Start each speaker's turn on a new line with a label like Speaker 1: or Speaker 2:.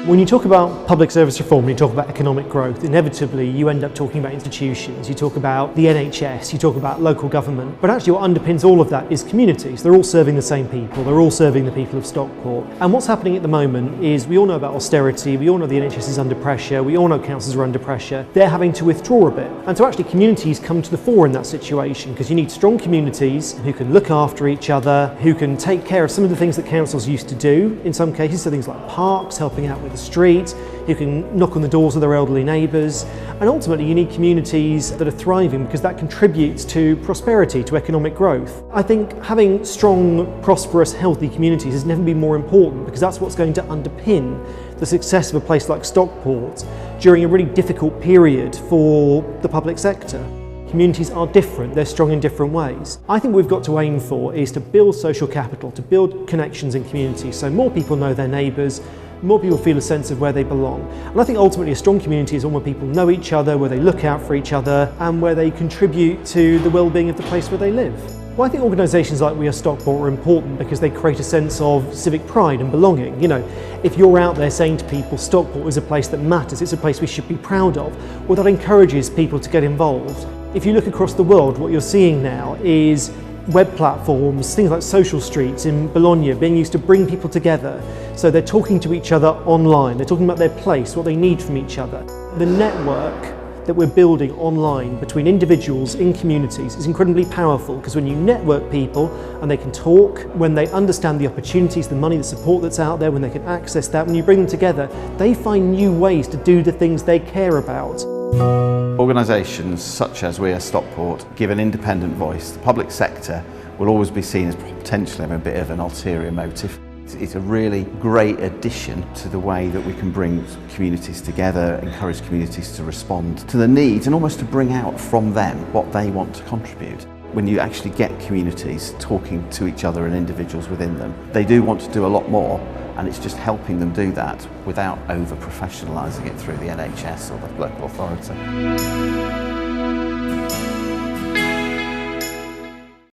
Speaker 1: When you talk about public service reform, when you talk about economic growth, inevitably you end up talking about institutions, you talk about the NHS, you talk about local government, but actually what underpins all of that is communities. They're all serving the same people, they're all serving the people of Stockport. And what's happening at the moment is we all know about austerity, we all know the NHS is under pressure, we all know councils are under pressure. They're having to withdraw a bit. And so actually communities come to the fore in that situation because you need strong communities who can look after each other, who can take care of some of the things that councils used to do in some cases, so things like parks, helping out with the street, you can knock on the doors of their elderly neighbours, and ultimately you need communities that are thriving because that contributes to prosperity, to economic growth. I think having strong, prosperous, healthy communities has never been more important because that's what's going to underpin the success of a place like Stockport during a really difficult period for the public sector. Communities are different, they're strong in different ways. I think what we've got to aim for is to build social capital, to build connections in communities so more people know their neighbours, more people feel a sense of where they belong. And I think ultimately a strong community is one where people know each other, where they look out for each other and where they contribute to the well-being of the place where they live. Well, I think organisations like We Are Stockport are important because they create a sense of civic pride and belonging. You know, if you're out there saying to people Stockport is a place that matters, it's a place we should be proud of, well that encourages people to get involved. If you look across the world, what you're seeing now is web platforms, things like social streets in Bologna being used to bring people together. So they're talking to each other online, they're talking about their place, what they need from each other. The network that we're building online between individuals in communities is incredibly powerful because when you network people and they can talk, when they understand the opportunities, the money, the support that's out there, when they can access that, when you bring them together, they find new ways to do the things they care about.
Speaker 2: Organisations such as We Are Stockport give an independent voice. The public sector will always be seen as potentially having a bit of an ulterior motive. It's a really great addition to the way that we can bring communities together, encourage communities to respond to the needs and almost to bring out from them what they want to contribute. When you actually get communities talking to each other and individuals within them, they do want to do a lot more, and it's just helping them do that without over-professionalising it through the NHS or the local authority.